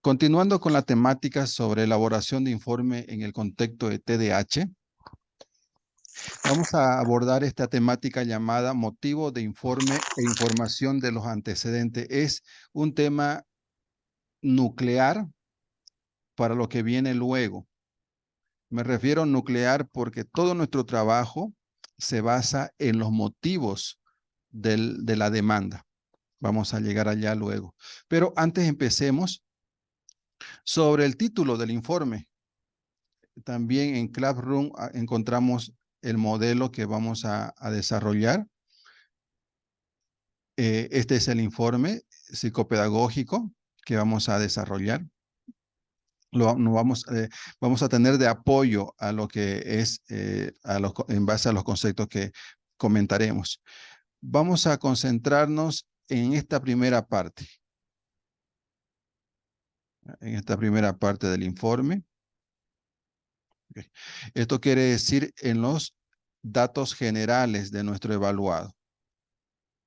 Continuando con la temática sobre elaboración de informe en el contexto de TDAH, vamos a abordar esta temática llamada motivo de informe e información de los antecedentes. Es un tema nuclear para lo que viene luego. Me refiero a nuclear porque todo nuestro trabajo se basa en los motivos de la demanda. Vamos a llegar allá luego. Pero antes empecemos sobre el título del informe. También en Classroom encontramos el modelo que vamos a desarrollar. Este es el informe psicopedagógico que vamos a desarrollar. Vamos a tener de apoyo a lo que es en base a los conceptos que comentaremos. Vamos a concentrarnos en esta primera parte. En esta primera parte del informe. Okay. Esto quiere decir en los datos generales de nuestro evaluado.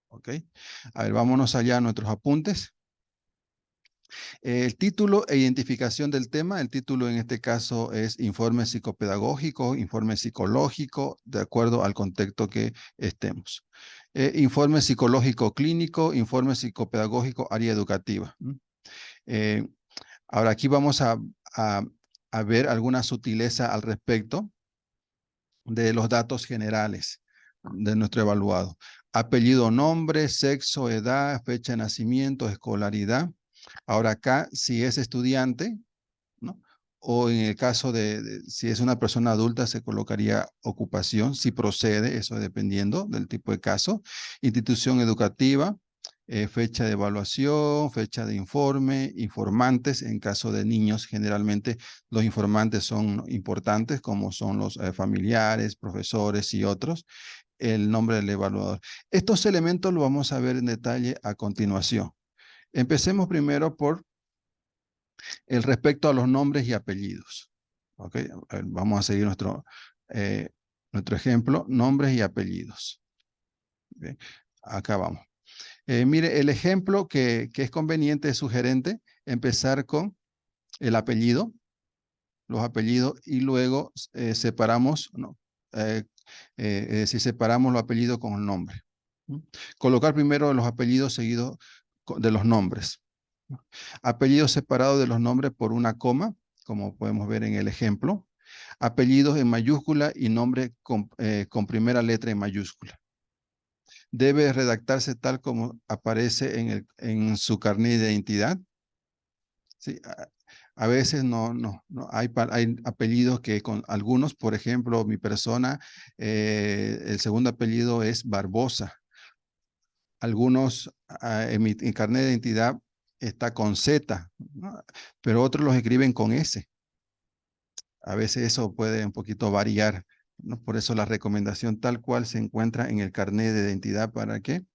¿Ok? A ver, vámonos allá a nuestros apuntes. El título e identificación del tema. El título en este caso es informe psicopedagógico, informe psicológico, de acuerdo al contexto que estemos. Informe psicológico clínico, informe psicopedagógico, área educativa. Eh, Ahora aquí vamos a ver alguna sutileza al respecto de los datos generales de nuestro evaluado. Apellido, nombre, sexo, edad, fecha de nacimiento, escolaridad. Ahora acá, si es estudiante, ¿no? O en el caso si es una persona adulta, se colocaría ocupación, si procede, eso dependiendo del tipo de caso. Institución educativa, fecha de evaluación, fecha de informe, informantes. En caso de niños, generalmente los informantes son importantes, como son los familiares, profesores y otros. El nombre del evaluador. Estos elementos los vamos a ver en detalle a continuación. Empecemos primero por el respecto a los nombres y apellidos. ¿Ok? Vamos a seguir nuestro ejemplo, nombres y apellidos. ¿Okay? Acá vamos. Mire, el ejemplo que es conveniente, es sugerente, empezar con el apellido, los apellidos, y luego separamos, ¿no? Si separamos los apellidos con el nombre. Colocar primero los apellidos seguidos de los nombres. Apellidos separados de los nombres por una coma, como podemos ver en el ejemplo. Apellidos en mayúscula y nombre con primera letra en mayúscula. Debe redactarse tal como aparece en su carnet de identidad. Sí, a veces no hay apellidos que con algunos, por ejemplo, mi persona, el segundo apellido es Barbosa. Algunos en mi carnet de identidad está con Z, ¿no? Pero otros los escriben con S. A veces eso puede un poquito variar, ¿no? Por eso la recomendación tal cual se encuentra en el carnet de identidad para que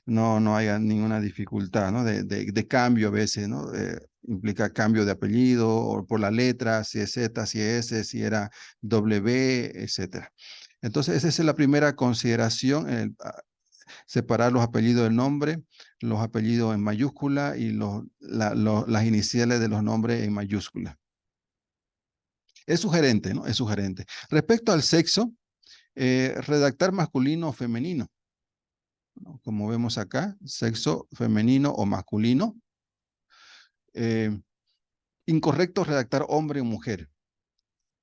no haya ninguna dificultad, ¿no? De cambio a veces, ¿no? Implica cambio de apellido o por la letra, si es Z, si es S, si era W, etcétera. Entonces, esa es la primera consideración, separar los apellidos del nombre, los apellidos en mayúscula y las iniciales de los nombres en mayúscula. Es sugerente, ¿no? Es sugerente. Respecto al sexo, redactar masculino o femenino, ¿no? Como vemos acá, sexo femenino o masculino. Incorrecto redactar hombre o mujer.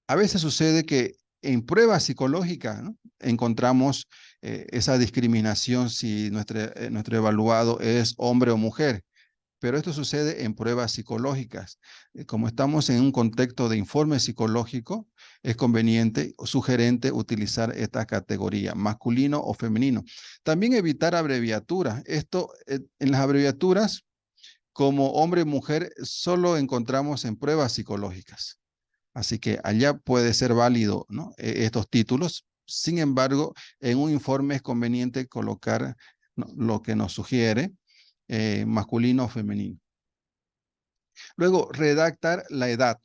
A veces sucede que en pruebas psicológicas, ¿no? Encontramos esa discriminación si nuestro evaluado es hombre o mujer. Pero esto sucede en pruebas psicológicas. Como estamos en un contexto de informe psicológico, es conveniente o sugerente utilizar esta categoría, masculino o femenino. También evitar abreviaturas. Esto, en las abreviaturas, como hombre y mujer, solo encontramos en pruebas psicológicas. Así que allá puede ser válido, ¿no? Estos títulos. Sin embargo, en un informe es conveniente colocar, ¿no?, lo que nos sugiere, masculino o femenino. Luego, redactar la edad.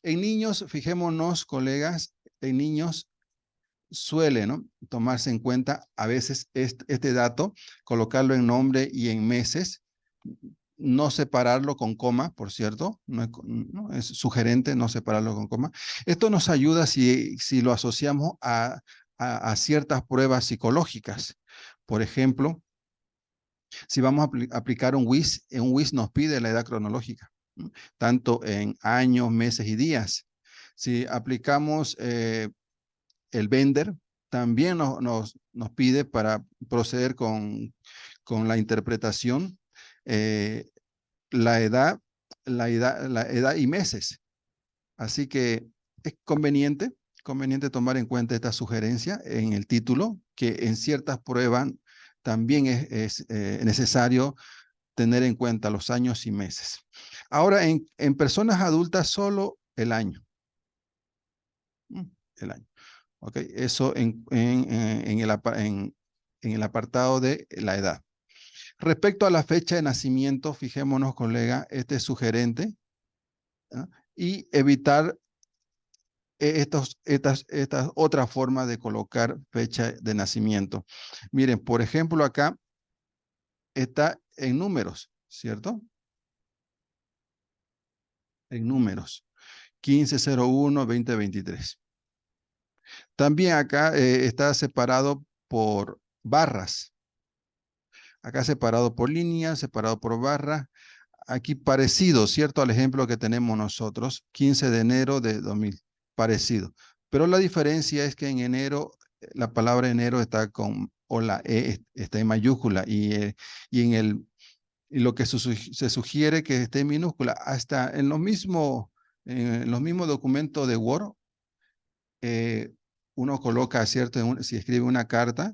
En niños, fijémonos, colegas, en niños suele, ¿no?, tomarse en cuenta a veces este dato, colocarlo en nombre y en meses. no separarlo con coma, por cierto, no es sugerente no separarlo con coma. Esto nos ayuda si lo asociamos a ciertas pruebas psicológicas. Por ejemplo, si vamos a aplicar un WIS nos pide la edad cronológica, ¿no? Tanto en años, meses y días. Si aplicamos el Bender, también nos pide para proceder con la interpretación eh, la edad, la edad y meses. Así que es conveniente tomar en cuenta esta sugerencia en el título, que en ciertas pruebas también es necesario tener en cuenta los años y meses. Ahora, en personas adultas, solo el año. El año. ¿Ok? Eso en el apartado de la edad. Respecto a la fecha de nacimiento, fijémonos, colega, este es sugerente, ¿ah? Y evitar estas otras formas de colocar fecha de nacimiento. Miren, por ejemplo, acá está en números, ¿cierto? En números. 1501-2023. También acá está separado por barras. Acá separado por líneas, separado por barras. Aquí parecido, ¿cierto? Al ejemplo que tenemos nosotros, 15 de enero de 2000, parecido. Pero la diferencia es que en enero, la palabra enero está o la E está en mayúscula y lo que se sugiere que esté en minúscula. Hasta en los mismos documentos de Word, eh, uno coloca, ¿cierto? Si escribe una carta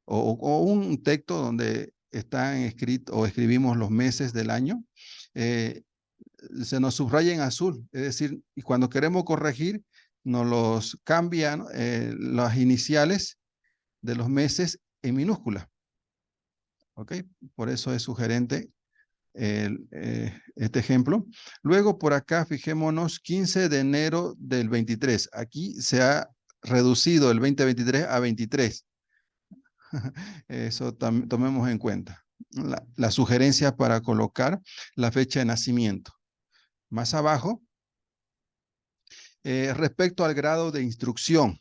o un texto donde están escritos o escribimos los meses del año, eh, se nos subraya en azul, es decir, y cuando queremos corregir, nos los cambian las iniciales de los meses en minúscula, ¿ok? Por eso es sugerente este ejemplo. Luego por acá, fijémonos, 15 de enero del 23. Aquí se ha reducido el 2023 a 23. Eso tomemos en cuenta. La sugerencia para colocar la fecha de nacimiento. Más abajo, respecto al grado de instrucción,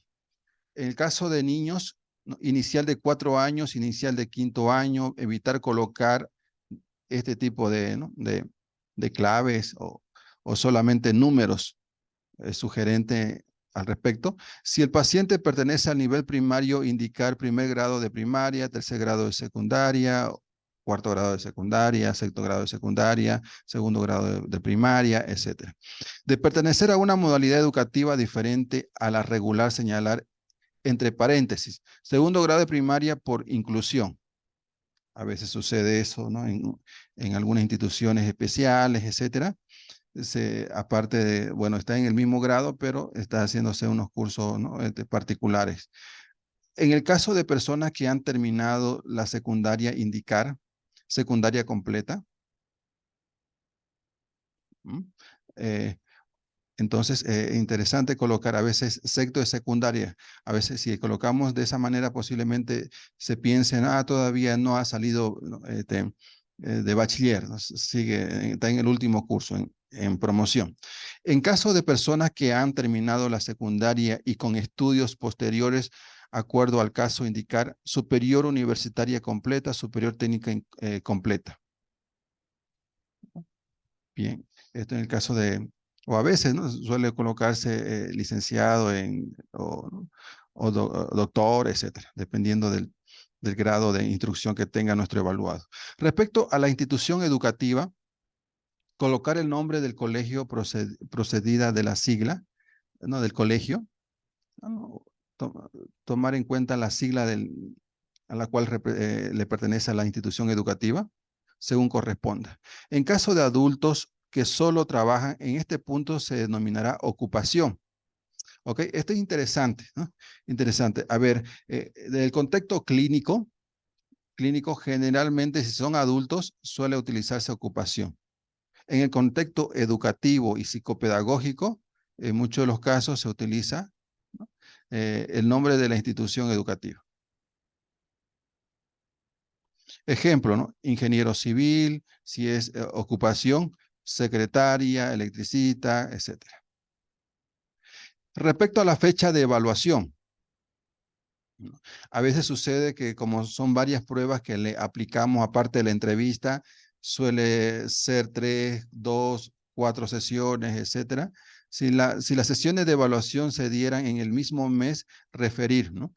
en el caso de niños, ¿no? Inicial de 4 años, inicial de 5º año, evitar colocar este tipo ¿no? de claves o solamente números. Es sugerente al respecto. Si el paciente pertenece al nivel primario, indicar primer grado de primaria, tercer grado de secundaria, cuarto grado de secundaria, sexto grado de secundaria, segundo grado de primaria, etc. De pertenecer a una modalidad educativa diferente a la regular, señalar entre paréntesis, segundo grado de primaria por inclusión. A veces sucede eso, ¿no? En algunas instituciones especiales, etcétera. Aparte de, bueno, está en el mismo grado, pero está haciéndose unos cursos, ¿no? Particulares. En el caso de personas que han terminado la secundaria, indicar secundaria completa. ¿Mm? Eh, entonces, interesante colocar a veces sexto de secundaria. A veces si colocamos de esa manera, posiblemente se piensen, todavía no ha salido, ¿no? De bachiller, ¿no? Sigue, está en el último curso, en promoción. En caso de personas que han terminado la secundaria y con estudios posteriores, acuerdo al caso, indicar superior universitaria completa, superior técnica completa. Bien, esto en el caso o a veces, ¿no? Suele colocarse licenciado o doctor, etcétera, dependiendo del grado de instrucción que tenga nuestro evaluado. Respecto a la institución educativa, colocar el nombre del colegio procedida de la sigla, ¿no? Del colegio, ¿no? Tomar en cuenta la sigla a la cual le pertenece a la institución educativa, según corresponda. En caso de adultos que solo trabajan, en este punto se denominará ocupación. ¿Ok? Esto es interesante, ¿no? Interesante. A ver, del contexto clínico generalmente si son adultos suele utilizarse ocupación. En el contexto educativo y psicopedagógico, en muchos de los casos se utiliza, ¿no? El nombre de la institución educativa. Ejemplo, ¿no? Ingeniero civil, si es ocupación, secretaria, electricista, etcétera. Respecto a la fecha de evaluación, ¿no? A veces sucede que como son varias pruebas que le aplicamos aparte de la entrevista, suele ser 3, 2, 4 sesiones, etcétera. Si las sesiones de evaluación se dieran en el mismo mes, referir, ¿no?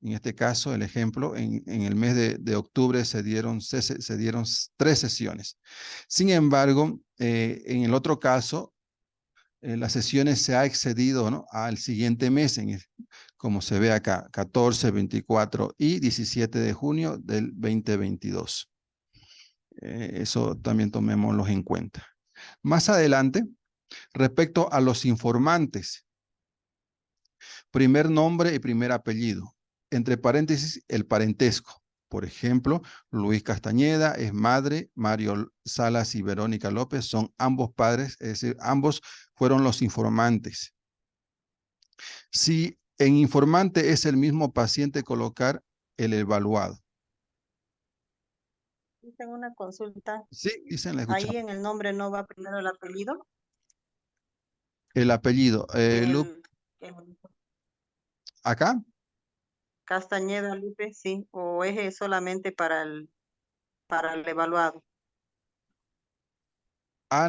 En este caso, el ejemplo, en el mes de octubre se dieron 3 sesiones. Sin embargo, en el otro caso, las sesiones se ha excedido, ¿no?, al siguiente mes, como se ve acá, 14, 24 y 17 de junio del 2022. Eso también tomémoslo en cuenta. Más adelante, respecto a los informantes, primer nombre y primer apellido. Entre paréntesis, el parentesco. Por ejemplo, Luis Castañeda es madre, Mario Salas y Verónica López son ambos padres, es decir, ambos fueron los informantes. Si en informante es el mismo paciente, colocar el evaluado. Tengo una consulta. Sí, dicen, la Ahí escuchamos. en el nombre no va primero el apellido. El apellido, El, el acá. Castañeda Lupe, sí, o es solamente para el evaluado.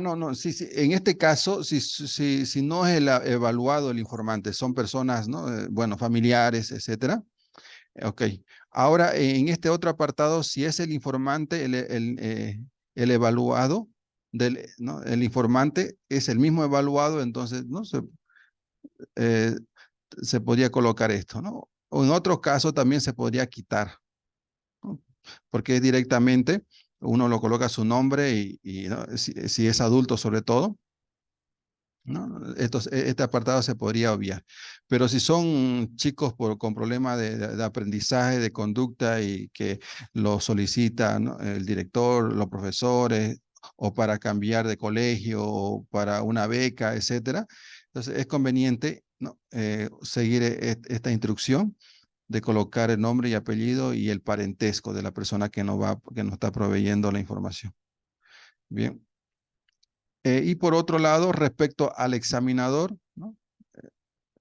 No, no, sí, sí. En este caso, si no es el evaluado el informante, son personas, ¿no? Bueno, familiares, etcétera. Ok. Ahora, en este otro apartado, si es el informante, el evaluado, ¿no? El informante es el mismo evaluado, entonces, ¿no? Eh, se podría colocar esto, ¿no? O en otros casos también se podría quitar, ¿no? Porque es directamente, uno lo coloca su nombre ¿no? Si es adulto sobre todo, ¿no? Este apartado se podría obviar. Pero si son chicos con problemas de aprendizaje, de conducta y que lo solicita, ¿no?, el director, los profesores, o para cambiar de colegio, o para una beca, etcétera, entonces es conveniente, ¿no?, seguir esta instrucción de colocar el nombre y apellido y el parentesco de la persona que nos está proveyendo la información. Bien. Y por otro lado, respecto al examinador, ¿no?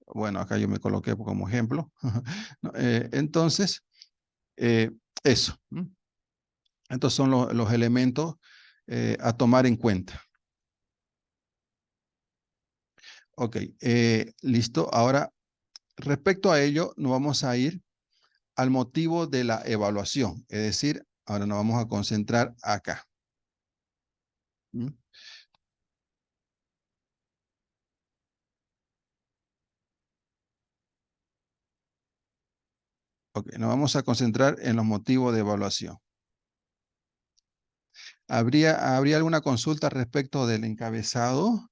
Bueno, acá yo me coloqué como ejemplo. ¿No? Entonces, eso. ¿No? Estos son los elementos a tomar en cuenta. Ok, listo. Ahora, respecto a ello, nos vamos a ir al motivo de la evaluación. Es decir, ahora nos vamos a concentrar acá. ¿Mm? Ok, nos vamos a concentrar en los motivos de evaluación. ¿Habría alguna consulta respecto del encabezado?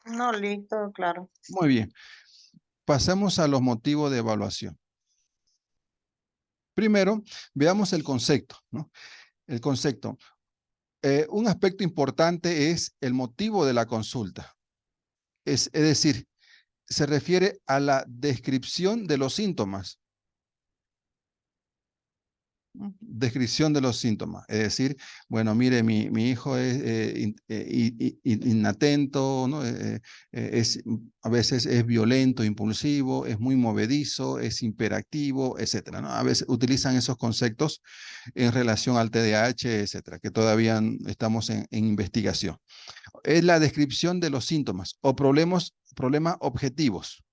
No, listo, claro. Muy bien. Pasamos a los motivos de evaluación. Primero, veamos el concepto, ¿no? El concepto. Un aspecto importante es el motivo de la consulta. Es decir, se refiere a la descripción de los síntomas. Descripción de los síntomas, es decir, bueno, mire, mi hijo es inatento, ¿no? A veces es violento, impulsivo, es muy movedizo, es hiperactivo, etcétera, ¿no? A veces utilizan esos conceptos en relación al TDAH, etcétera, que todavía estamos en investigación. Es la descripción de los síntomas o problemas objetivos.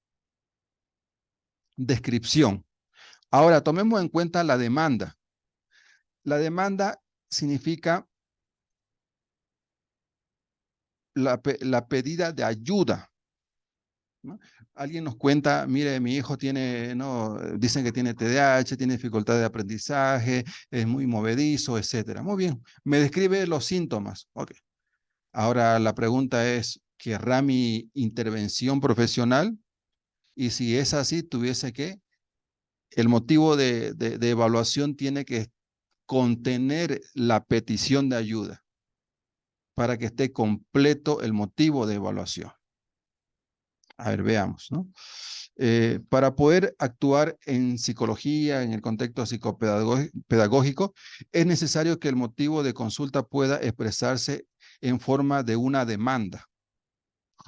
Descripción. Ahora, tomemos en cuenta la demanda. La demanda significa la pedida de ayuda, ¿no? Alguien nos cuenta, mire, mi hijo tiene, no, dicen que tiene TDAH, tiene dificultad de aprendizaje, es muy movedizo, etcétera. Muy bien, me describe los síntomas. Ok. Ahora la pregunta es, ¿querrá mi intervención profesional? Y si es así, el motivo de evaluación tiene que contener la petición de ayuda para que esté completo el motivo de evaluación. A ver, veamos, ¿no? Para poder actuar en psicología, en el contexto psicopedagógico, es necesario que el motivo de consulta pueda expresarse en forma de una demanda,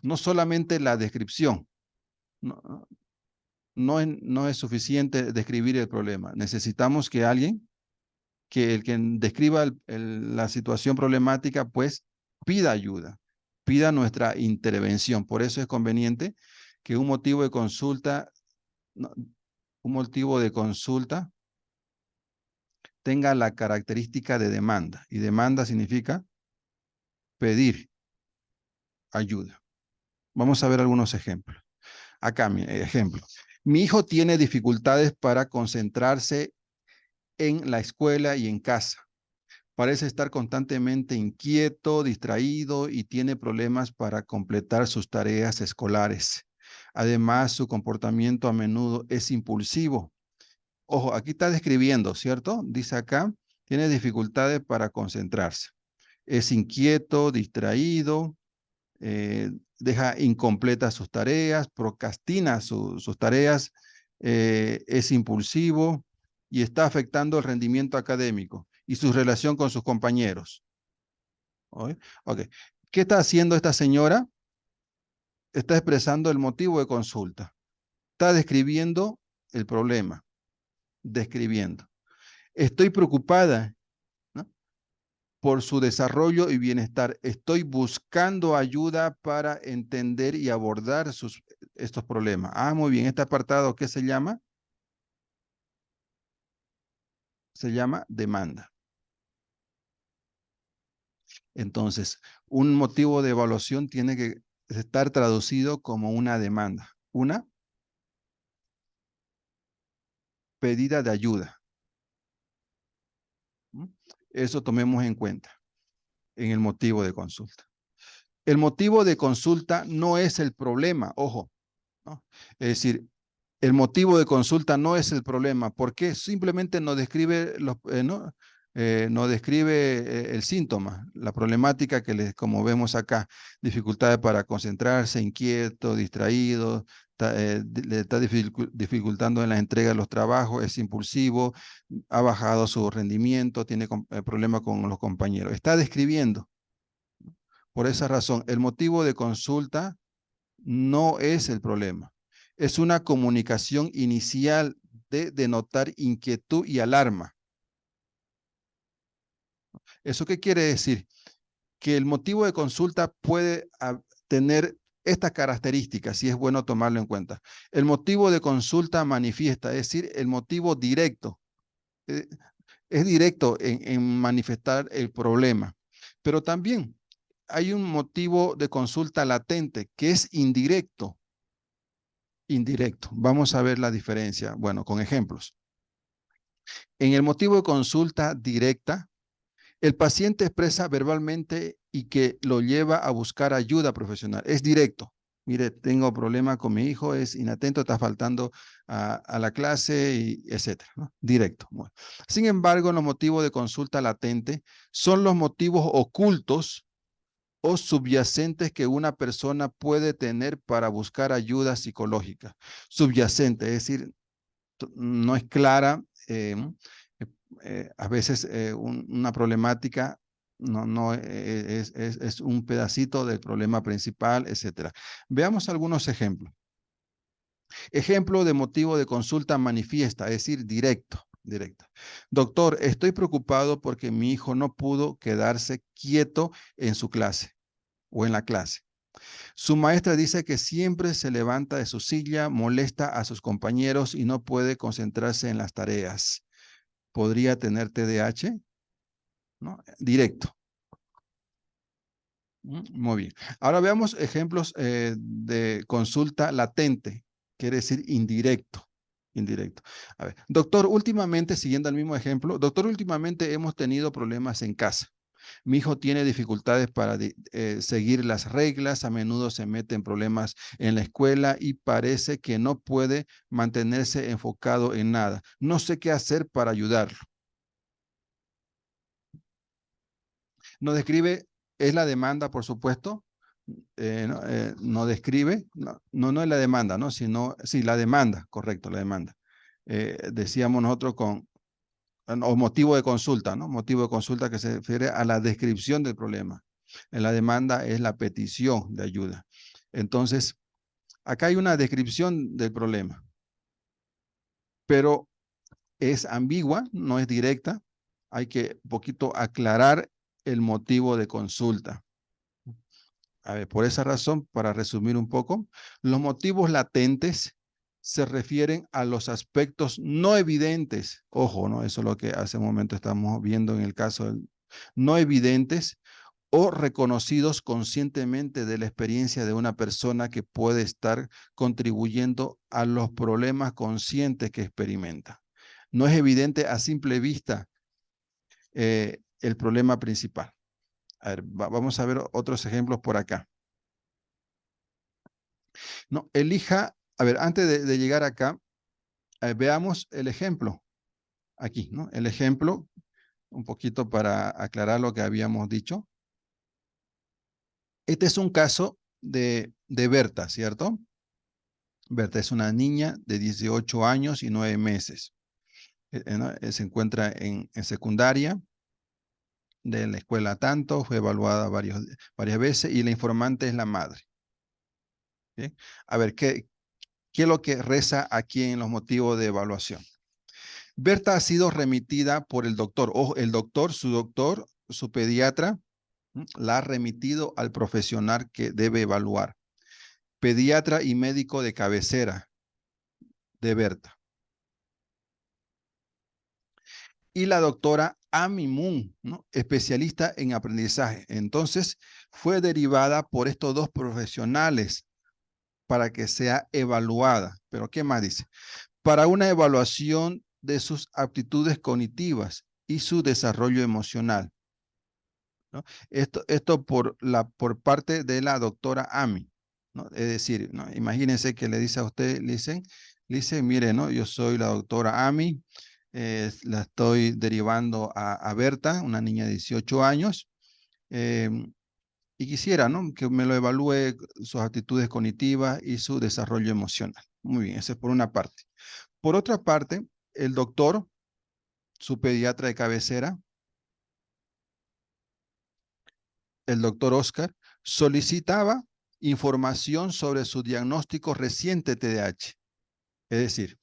no solamente la descripción. No, no es suficiente describir el problema. Necesitamos que alguien, que el que describa la situación problemática, pues pida ayuda, pida nuestra intervención. Por eso es conveniente que un motivo de consulta, un motivo de consulta tenga la característica de demanda. Y demanda significa pedir ayuda. Vamos a ver algunos ejemplos. Acá, mi ejemplo. Mi hijo tiene dificultades para concentrarse en la escuela y en casa. Parece estar constantemente inquieto, distraído y tiene problemas para completar sus tareas escolares. Además, su comportamiento a menudo es impulsivo. Ojo, aquí está describiendo, ¿cierto? Dice acá, tiene dificultades para concentrarse. Es inquieto, distraído, deja incompletas sus tareas, procrastina sus tareas, es impulsivo y está afectando el rendimiento académico y su relación con sus compañeros. ¿Oye? Ok. ¿Qué está haciendo esta señora? Está expresando el motivo de consulta. Está describiendo el problema. Describiendo. Estoy preocupada, ¿no?, por su desarrollo y bienestar. Estoy buscando ayuda para entender y abordar estos problemas. Ah, muy bien. Este apartado, ¿qué se llama? Se llama demanda. Entonces, un motivo de evaluación tiene que estar traducido como una demanda, una pedida de ayuda. ¿Mm? Eso tomemos en cuenta en el motivo de consulta. El motivo de consulta no es el problema, ojo, ¿no? Es decir, el motivo de consulta no es el problema, porque simplemente nos describe, nos describe el síntoma, la problemática que, como vemos acá, dificultades para concentrarse, inquieto, distraído, le está dificultando en la entrega de los trabajos, es impulsivo, ha bajado su rendimiento, tiene problemas con los compañeros. Está describiendo. Por esa razón, el motivo de consulta no es el problema. Es una comunicación inicial de denotar inquietud y alarma. ¿Eso qué quiere decir? Que el motivo de consulta puede tener estas características, y es bueno tomarlo en cuenta. El motivo de consulta manifiesta, es decir, el motivo directo. Es directo en manifestar el problema. Pero también hay un motivo de consulta latente que es indirecto. Indirecto. Vamos a ver la diferencia. Bueno, con ejemplos. En el motivo de consulta directa, el paciente expresa verbalmente y que lo lleva a buscar ayuda profesional. Es directo. Mire, tengo problema con mi hijo, es inatento, está faltando a la clase, y etcétera, ¿no? Directo. Bueno. Sin embargo, los motivos de consulta latente son los motivos ocultos o subyacentes que una persona puede tener para buscar ayuda psicológica. Subyacente, es decir, no es clara, a veces una problemática no es un pedacito del problema principal, etcétera. Veamos algunos ejemplos. Ejemplo de motivo de consulta manifiesta, es decir, directo. Doctor, estoy preocupado porque mi hijo no pudo quedarse quieto en su clase o en la clase. Su maestra dice que siempre se levanta de su silla, molesta a sus compañeros y no puede concentrarse en las tareas. ¿Podría tener TDAH? ¿No? Directo. Muy bien. Ahora veamos ejemplos de consulta latente, quiere decir indirecto. Indirecto. A ver, doctor, últimamente, siguiendo el mismo ejemplo, doctor, últimamente hemos tenido problemas en casa. Mi hijo tiene dificultades para seguir las reglas, a menudo se mete en problemas en la escuela y parece que no puede mantenerse enfocado en nada. No sé qué hacer para ayudarlo. Nos describe, es la demanda, por supuesto, no describe, no es la demanda, ¿no? Sino, sí, la demanda, correcto, la demanda. Decíamos nosotros o motivo de consulta, ¿no? Motivo de consulta que se refiere a la descripción del problema. En la demanda es la petición de ayuda. Entonces, acá hay una descripción del problema, pero es ambigua, no es directa. Hay que un poquito aclarar el motivo de consulta. A ver, por esa razón, para resumir un poco, los motivos latentes se refieren a los aspectos no evidentes. Ojo, ¿no? Eso es lo que hace un momento estamos viendo en el caso no evidentes o reconocidos conscientemente de la experiencia de una persona que puede estar contribuyendo a los problemas conscientes que experimenta. No es evidente a simple vista el problema principal. A ver, vamos a ver otros ejemplos por acá. No, elija, a ver, antes de llegar acá, veamos el ejemplo aquí, ¿no? El ejemplo, un poquito para aclarar lo que habíamos dicho. Este es un caso de Berta, ¿cierto? Berta es una niña de 18 años y 9 meses. ¿No? Se encuentra en secundaria de la escuela tanto, fue evaluada varias veces y la informante es la madre. ¿Sí? A ver, ¿qué es lo que reza aquí en los motivos de evaluación? Berta ha sido remitida por el doctor. Ojo, el doctor, su pediatra, la ha remitido al profesional que debe evaluar. Pediatra y médico de cabecera de Berta. Y la doctora Amy Moon, ¿no? Especialista en aprendizaje. Entonces, fue derivada por estos dos profesionales para que sea evaluada. Pero, ¿qué más dice? Para una evaluación de sus aptitudes cognitivas y su desarrollo emocional, ¿no? Esto por parte de la doctora Amy, ¿no? Es decir, ¿no? Imagínense que le dice a usted, le dice, mire, ¿no? Yo soy la doctora Amy, la estoy derivando a Berta, una niña de 18 años, y quisiera, ¿no? Que me lo evalúe sus actitudes cognitivas y su desarrollo emocional. Muy bien, eso es por una parte. Por otra parte, el doctor, su pediatra de cabecera, el doctor Oscar, solicitaba información sobre su diagnóstico reciente TDAH. Es decir,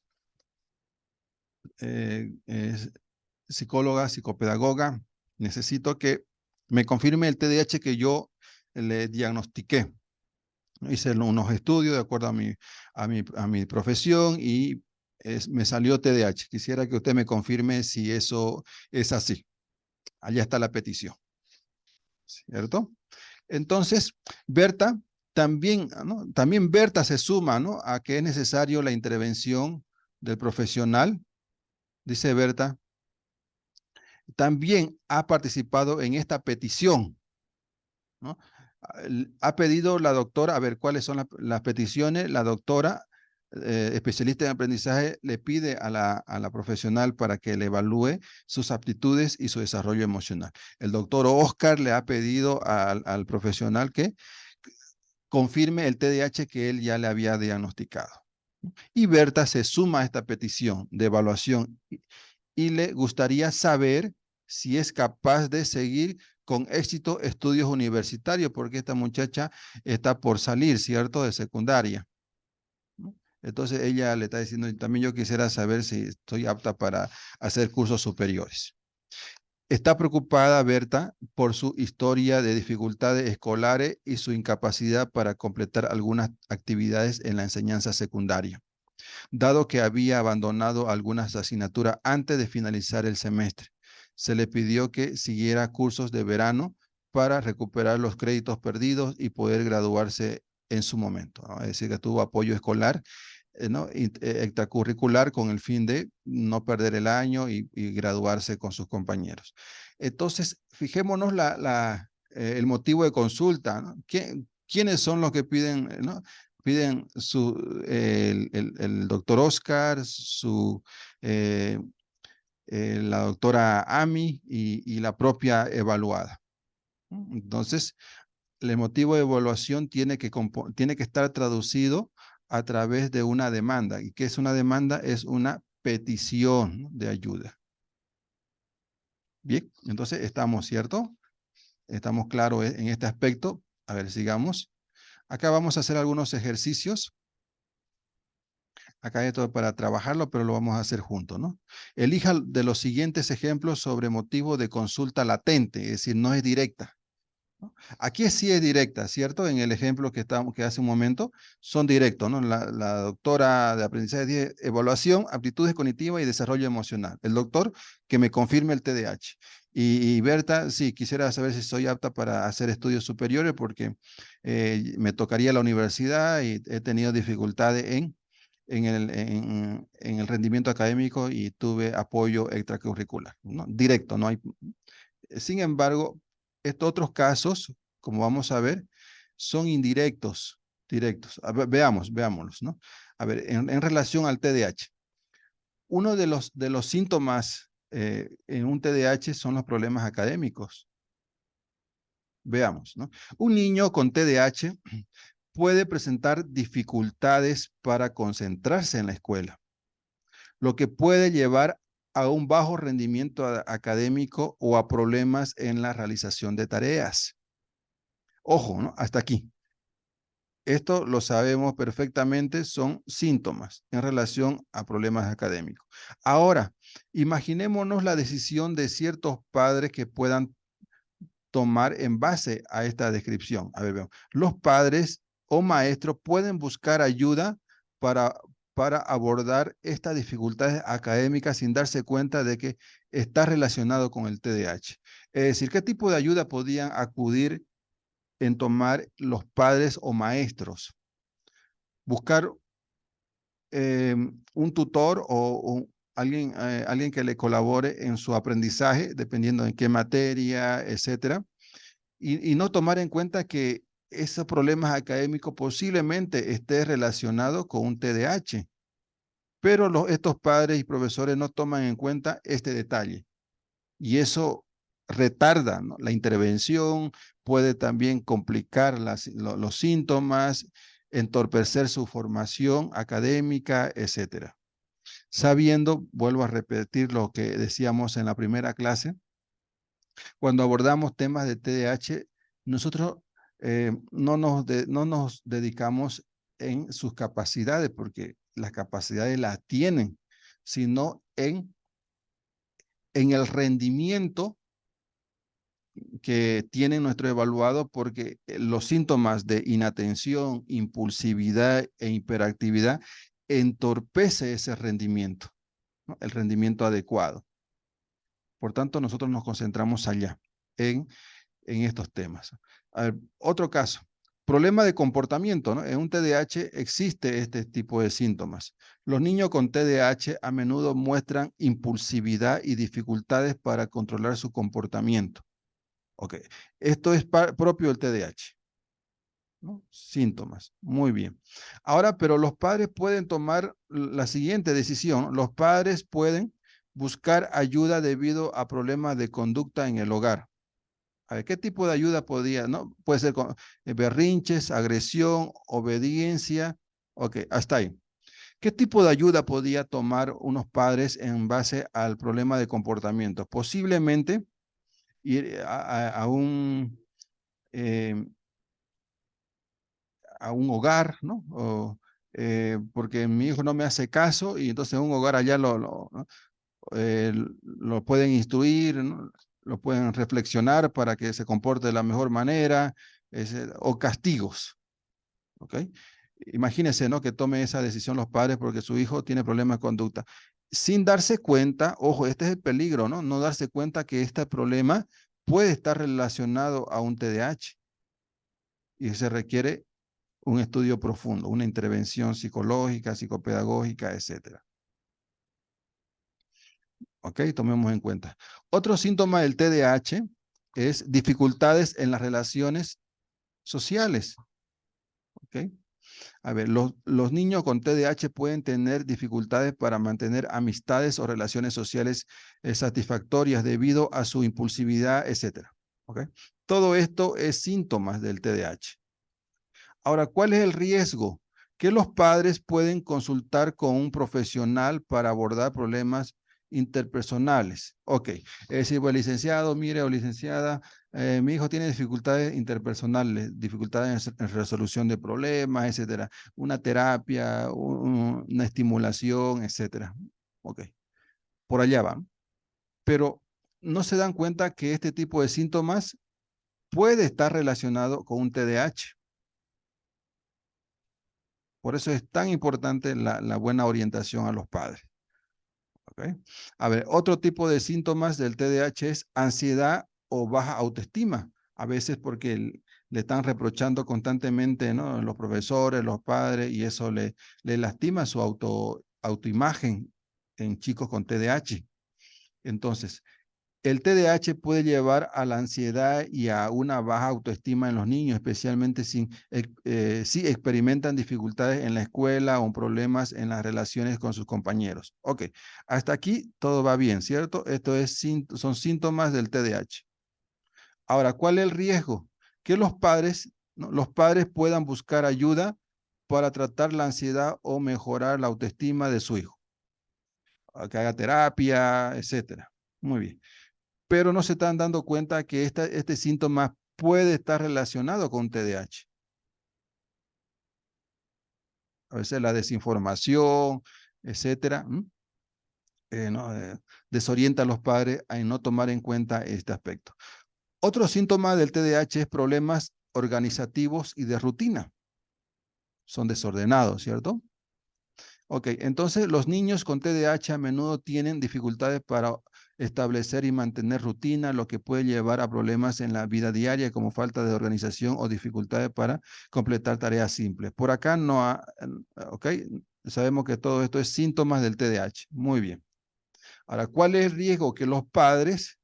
psicóloga, psicopedagoga, necesito que me confirme el TDAH que yo le diagnostiqué. Hice unos estudios de acuerdo a mi profesión y me salió TDAH. Quisiera que usted me confirme si eso es así. Allá está la petición, ¿cierto? Entonces, Berta también, ¿no? También Berta se suma, ¿no? A que es necesario la intervención del profesional, dice Berta. También ha participado en esta petición, ¿no? Ha pedido la doctora, a ver cuáles son las peticiones, la doctora especialista en aprendizaje le pide a la profesional para que le evalúe sus aptitudes y su desarrollo emocional. El doctor Oscar le ha pedido al profesional que confirme el TDAH que él ya le había diagnosticado. Y Berta se suma a esta petición de evaluación y le gustaría saber si es capaz de seguir con éxito estudios universitarios, porque esta muchacha está por salir, ¿cierto?, de secundaria. Entonces ella le está diciendo, también yo quisiera saber si estoy apta para hacer cursos superiores. Está preocupada Berta por su historia de dificultades escolares y su incapacidad para completar algunas actividades en la enseñanza secundaria, dado que había abandonado algunas asignaturas antes de finalizar el semestre. Se le pidió que siguiera cursos de verano para recuperar los créditos perdidos y poder graduarse en su momento, ¿no? Es decir, que tuvo apoyo escolar, ¿no? Extracurricular con el fin de no perder el año y graduarse con sus compañeros. Entonces, fijémonos el motivo de consulta, ¿no? ¿Quiénes son los que piden, ¿no? Piden el doctor Oscar, la doctora Amy y la propia evaluada. Entonces, el motivo de evaluación tiene que estar traducido a través de una demanda. ¿Y qué es una demanda? Es una petición de ayuda. Bien, entonces estamos, ¿cierto? Estamos claros en este aspecto. A ver, sigamos. Acá vamos a hacer algunos ejercicios. Acá hay todo para trabajarlo, pero lo vamos a hacer juntos, ¿no? Elija de los siguientes ejemplos sobre motivo de consulta latente, es decir, no es directa, ¿no? Aquí sí es directa, ¿cierto? En el ejemplo que hace un momento, son directos, ¿no? La doctora de aprendizaje dice evaluación, aptitudes cognitivas y desarrollo emocional. El doctor que me confirme el TDAH. Y Berta, sí, quisiera saber si soy apta para hacer estudios superiores porque me tocaría la universidad y he tenido dificultades en el rendimiento académico y tuve apoyo extracurricular, ¿no? Directo, no hay. Sin embargo, estos otros casos, como vamos a ver, son indirectos, directos. A ver, veámoslos, ¿no? A ver, en relación al TDAH, uno de los síntomas en un TDAH son los problemas académicos. Veamos, ¿no? Un niño con TDAH puede presentar dificultades para concentrarse en la escuela, lo que puede llevar a un bajo rendimiento académico o a problemas en la realización de tareas. Ojo, ¿no? Hasta aquí. Esto lo sabemos perfectamente, son síntomas en relación a problemas académicos. Ahora, imaginémonos la decisión de ciertos padres que puedan tomar en base a esta descripción. A ver, veamos. Los padres o maestros pueden buscar ayuda para, para abordar estas dificultades académicas sin darse cuenta de que está relacionado con el TDAH. Es decir, ¿qué tipo de ayuda podían acudir en tomar los padres o maestros? Buscar un tutor o alguien que le colabore en su aprendizaje, dependiendo en qué materia, etcétera, y no tomar en cuenta que esos problemas académicos posiblemente esté relacionado con un TDAH, pero estos padres y profesores no toman en cuenta este detalle y eso retarda, ¿no?, la intervención, puede también complicar los síntomas, entorpecer su formación académica, etcétera. Sabiendo, vuelvo a repetir lo que decíamos en la primera clase, cuando abordamos temas de TDAH, nosotros no nos dedicamos en sus capacidades, porque las capacidades las tienen, sino en el rendimiento que tiene nuestro evaluado, porque los síntomas de inatención, impulsividad e hiperactividad entorpece ese rendimiento, ¿no?, el rendimiento adecuado. Por tanto, nosotros nos concentramos allá, en estos temas. A ver, otro caso, problema de comportamiento, ¿no? En un TDAH existe este tipo de síntomas. Los niños con TDAH a menudo muestran impulsividad y dificultades para controlar su comportamiento. Ok, esto es propio del TDAH, ¿no? Síntomas, muy bien. Ahora, pero los padres pueden tomar la siguiente decisión. Los padres pueden buscar ayuda debido a problemas de conducta en el hogar. A ver, ¿qué tipo de ayuda podía, no? Puede ser con berrinches, agresión, obediencia. Ok, hasta ahí. ¿Qué tipo de ayuda podía tomar unos padres en base al problema de comportamiento? Posiblemente ir eh, a un hogar, ¿no? Porque mi hijo no me hace caso y entonces en un hogar allá ¿no?, lo pueden instruir, ¿no?, lo pueden reflexionar para que se comporte de la mejor manera, o castigos, ¿ok? Imagínense, ¿no?, que tome esa decisión los padres porque su hijo tiene problemas de conducta, sin darse cuenta, ojo, este es el peligro, ¿no? No darse cuenta que este problema puede estar relacionado a un TDAH y se requiere un estudio profundo, una intervención psicológica, psicopedagógica, etcétera. Ok, tomemos en cuenta. Otro síntoma del TDAH es dificultades en las relaciones sociales. Ok. A ver, los niños con TDAH pueden tener dificultades para mantener amistades o relaciones sociales satisfactorias debido a su impulsividad, etcétera. ¿Ok? Todo esto es síntomas del TDAH. Ahora, ¿cuál es el riesgo? Que los padres pueden consultar con un profesional para abordar problemas interpersonales. Ok, es decir, pues, licenciado, mire, o licenciada, mi hijo tiene dificultades interpersonales, dificultades en resolución de problemas, etcétera. Una terapia, una estimulación, etcétera. Ok, por allá van. Pero no se dan cuenta que este tipo de síntomas puede estar relacionado con un TDAH. Por eso es tan importante la buena orientación a los padres. ¿Ok? A ver, otro tipo de síntomas del TDAH es ansiedad o baja autoestima. A veces porque le están reprochando constantemente, ¿no? Los profesores, los padres, y eso le lastima su autoimagen en chicos con TDAH. Entonces, el TDAH puede llevar a la ansiedad y a una baja autoestima en los niños, especialmente si experimentan dificultades en la escuela o problemas en las relaciones con sus compañeros. Ok, hasta aquí todo va bien, ¿cierto? Son síntomas del TDAH. Ahora, ¿cuál es el riesgo? Que los padres, ¿no? Los padres puedan buscar ayuda para tratar la ansiedad o mejorar la autoestima de su hijo. Que haga terapia, etcétera. Muy bien, pero no se están dando cuenta que este síntoma puede estar relacionado con TDAH. A veces la desinformación, etcétera, ¿no? Desorienta a los padres a no tomar en cuenta este aspecto. Otro síntoma del TDAH es problemas organizativos y de rutina. Son desordenados, ¿cierto? Ok, entonces los niños con TDAH a menudo tienen dificultades para establecer y mantener rutina, lo que puede llevar a problemas en la vida diaria como falta de organización o dificultades para completar tareas simples. Por acá ok, sabemos que todo esto es síntomas del TDAH. Muy bien. Ahora, ¿cuál es el riesgo? Que los padres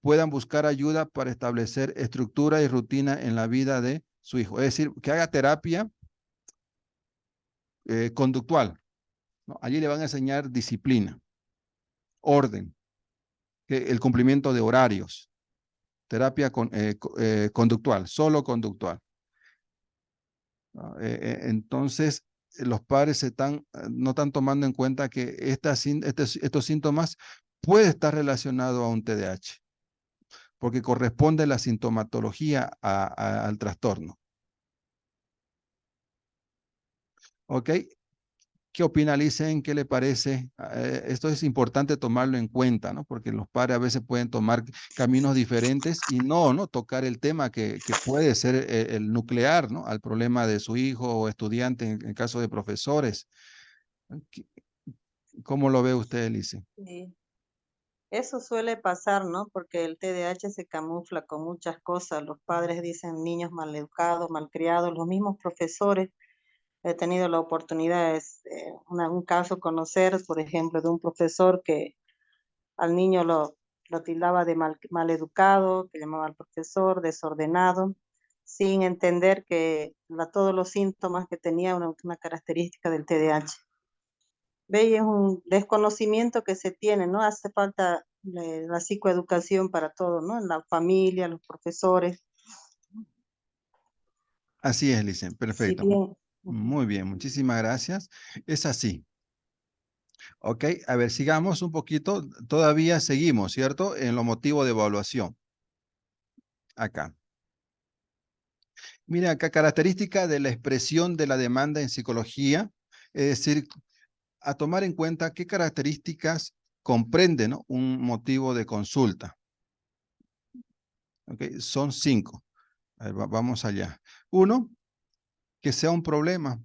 puedan buscar ayuda para establecer estructura y rutina en la vida de su hijo. Es decir, que haga terapia conductual, ¿no? Allí le van a enseñar disciplina, orden, el cumplimiento de horarios, terapia conductual, solo conductual, ¿no? Entonces, los padres no están tomando en cuenta que estos síntomas puede estar relacionado a un TDAH, porque corresponde la sintomatología al trastorno. ¿Ok? ¿Qué opina Licen? ¿Qué le parece? Esto es importante tomarlo en cuenta, ¿no? Porque los padres a veces pueden tomar caminos diferentes y no tocar el tema que puede ser el nuclear, ¿no? Al problema de su hijo o estudiante en el caso de profesores. ¿Qué- ¿Cómo lo ve usted, Licen? Sí. Eso suele pasar, ¿no? Porque el TDAH se camufla con muchas cosas. Los padres dicen niños maleducados, malcriados, los mismos profesores. He tenido la oportunidad de un caso conocer, por ejemplo, de un profesor que al niño lo tildaba de maleducado, que llamaba al profesor desordenado, sin entender que todos los síntomas que tenía una característica del TDAH. Ve, y es un desconocimiento que se tiene, ¿no? Hace falta la psicoeducación para todo, ¿no? En la familia, los profesores. Así es, Licen. Si Perfecto. bien, ujú, Muy bien, muchísimas gracias. Es así. Ok, a ver, sigamos un poquito. Todavía seguimos, ¿cierto? En lo motivo de evaluación. Acá. Mira, acá característica de la expresión de la demanda en psicología, es decir, a tomar en cuenta qué características comprende, ¿no? Un motivo de consulta. ¿Ok? Son 5. A ver, vamos allá. Uno, que sea un problema.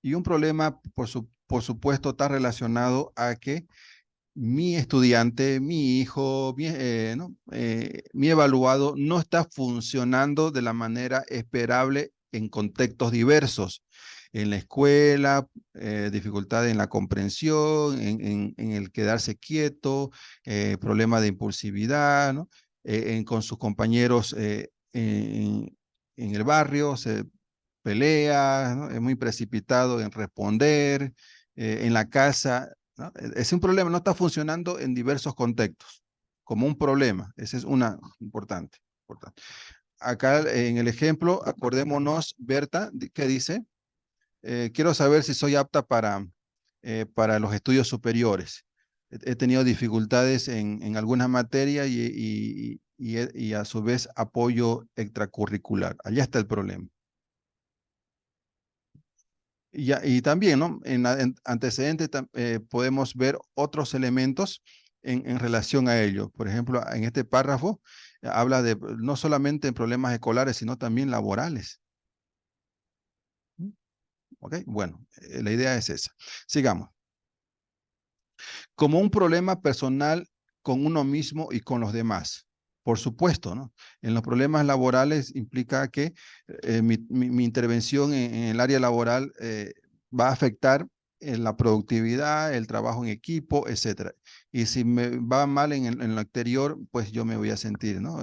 Y un problema, por supuesto, está relacionado a que mi estudiante, mi hijo, mi evaluado no está funcionando de la manera esperable en contextos diversos. En la escuela, dificultad en la comprensión, en el quedarse quieto, problema de impulsividad, ¿no? Con sus compañeros en el barrio, se pelea, ¿no? Es muy precipitado en responder, en la casa, ¿no? Es un problema, no está funcionando en diversos contextos, como un problema, ese es una importante. Importante. Acá en el ejemplo, acordémonos, Berta, ¿qué dice? Quiero saber si soy apta para los estudios superiores. He tenido dificultades en algunas materias y a su vez apoyo extracurricular. Allá está el problema. Y también, ¿no? En antecedentes podemos ver otros elementos en relación a ello. Por ejemplo, en este párrafo habla de no solamente problemas escolares, sino también laborales. ¿Ok? Bueno, la idea es esa. Sigamos. Como un problema personal con uno mismo y con los demás. Por supuesto, ¿no? En los problemas laborales implica que mi intervención en el área laboral va a afectar la productividad, el trabajo en equipo, etcétera. Y si me va mal en lo exterior, pues yo me voy a sentir, ¿no?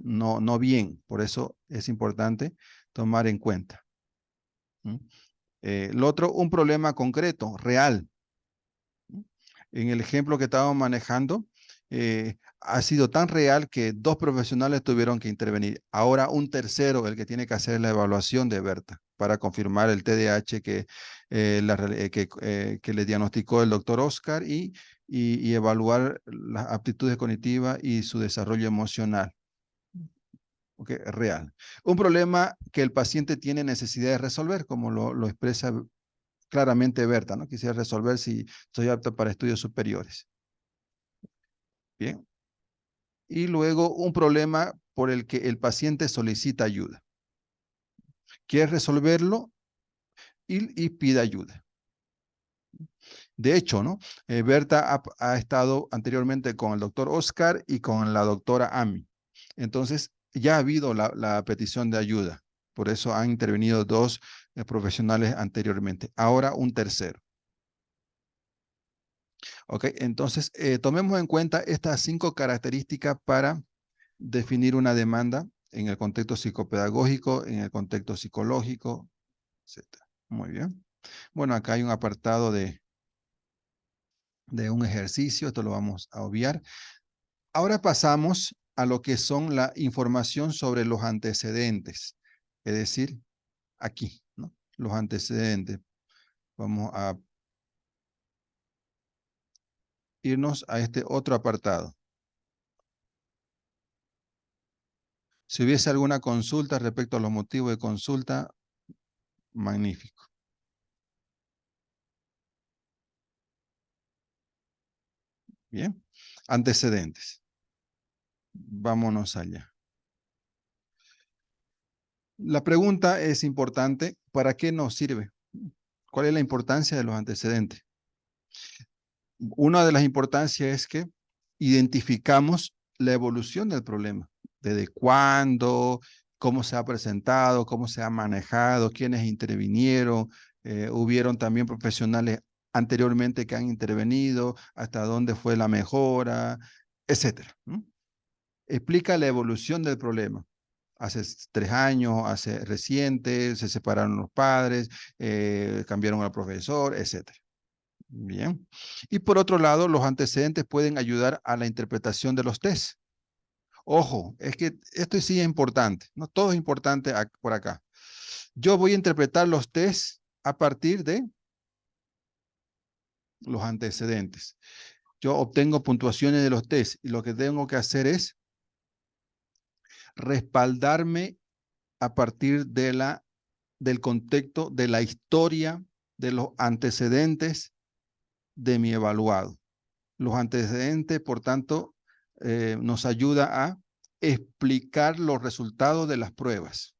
No bien. Por eso es importante tomar en cuenta. Lo otro, un problema concreto, real. En el ejemplo que estábamos manejando, ha sido tan real que dos profesionales tuvieron que intervenir. Ahora un tercero, el que tiene que hacer la evaluación de Berta para confirmar el TDAH que le diagnosticó el doctor Oscar y evaluar las aptitudes cognitivas y su desarrollo emocional. Okay, real. Un problema que el paciente tiene necesidad de resolver, como lo expresa claramente Berta, ¿no? Quisiera resolver si soy apto para estudios superiores. Bien. Y luego un problema por el que el paciente solicita ayuda. Quiere resolverlo y pide ayuda. De hecho, ¿no? Berta ha estado anteriormente con el doctor Oscar y con la doctora Ami. Entonces, ya ha habido la petición de ayuda. Por eso han intervenido dos profesionales anteriormente. Ahora un tercero. Ok, entonces tomemos en cuenta estas 5 características para definir una demanda en el contexto psicopedagógico, en el contexto psicológico, etc. Muy bien. Bueno, acá hay un apartado de un ejercicio, esto lo vamos a obviar. Ahora pasamos a lo que son la información sobre los antecedentes, es decir, aquí, ¿no? Los antecedentes. Vamos a irnos a este otro apartado. Si hubiese alguna consulta respecto a los motivos de consulta, magnífico. Bien. Antecedentes. Vámonos allá. La pregunta es importante. ¿Para qué nos sirve? ¿Cuál es la importancia de los antecedentes? Una de las importancias es que identificamos la evolución del problema. Desde cuándo, cómo se ha presentado, cómo se ha manejado, quiénes intervinieron. Hubieron también profesionales anteriormente que han intervenido, hasta dónde fue la mejora, etcétera. Explica la evolución del problema. Hace 3 años, hace reciente, se separaron los padres, cambiaron al profesor, etcétera. Bien. Y por otro lado, los antecedentes pueden ayudar a la interpretación de los tests. Ojo, es que esto sí es importante, ¿no? Todo es importante por acá. Yo voy a interpretar los tests a partir de los antecedentes. Yo obtengo puntuaciones de los tests y lo que tengo que hacer es respaldarme a partir del contexto, de la historia, de los antecedentes de mi evaluado. Los antecedentes, por tanto, nos ayuda a explicar los resultados de las pruebas.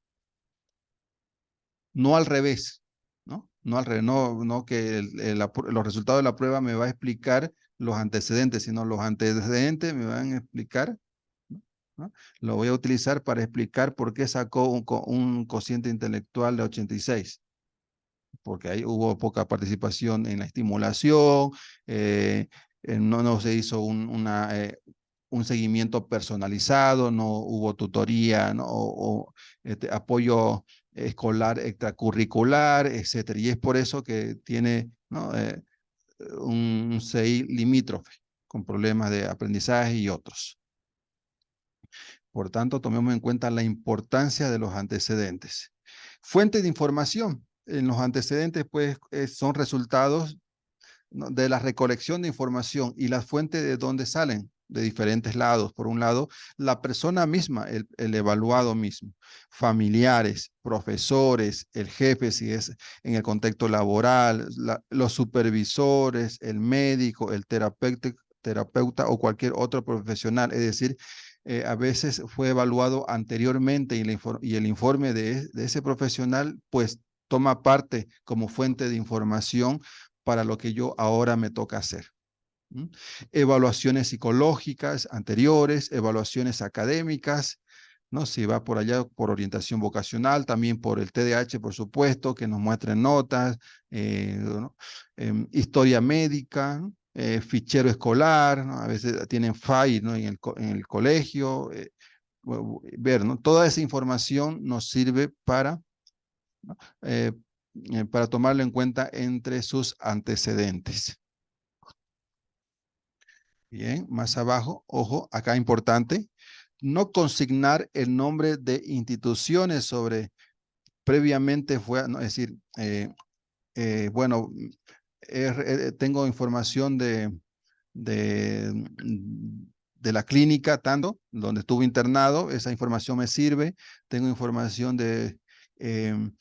No al revés, ¿no? No al revés, no que los resultados de la prueba me va a explicar los antecedentes, sino los antecedentes me van a explicar, ¿no? Lo voy a utilizar para explicar por qué sacó un cociente intelectual de 86. Porque ahí hubo poca participación en la estimulación, no se hizo un seguimiento personalizado, no hubo tutoría, ¿no? Apoyo escolar extracurricular, etcétera. Y es por eso que tiene, ¿no? Un CI limítrofe con problemas de aprendizaje y otros. Por tanto, tomemos en cuenta la importancia de los antecedentes. Fuente de información. En los antecedentes, pues, son resultados, ¿no?, de la recolección de información y las fuentes de dónde salen, de diferentes lados. Por un lado, la persona misma, el evaluado mismo, familiares, profesores, el jefe, si es en el contexto laboral, los supervisores, el médico, el terapeuta o cualquier otro profesional. Es decir, a veces fue evaluado anteriormente y el informe de ese profesional, pues, toma parte como fuente de información para lo que yo ahora me toca hacer. ¿Mm? Evaluaciones psicológicas anteriores, evaluaciones académicas, ¿no? Si va por allá por orientación vocacional, también por el TDAH, por supuesto, que nos muestren notas, ¿no? Historia médica, ¿no? Fichero escolar, ¿no? A veces tienen file, ¿no?, en el colegio, ver, ¿no? Toda esa información nos sirve ¿no?, para tomarlo en cuenta entre sus antecedentes. Bien, más abajo, ojo, acá importante, no consignar el nombre de instituciones sobre previamente fue, no, es decir, bueno, tengo información de, de la clínica, tanto, donde estuve internado, esa información me sirve, tengo información em,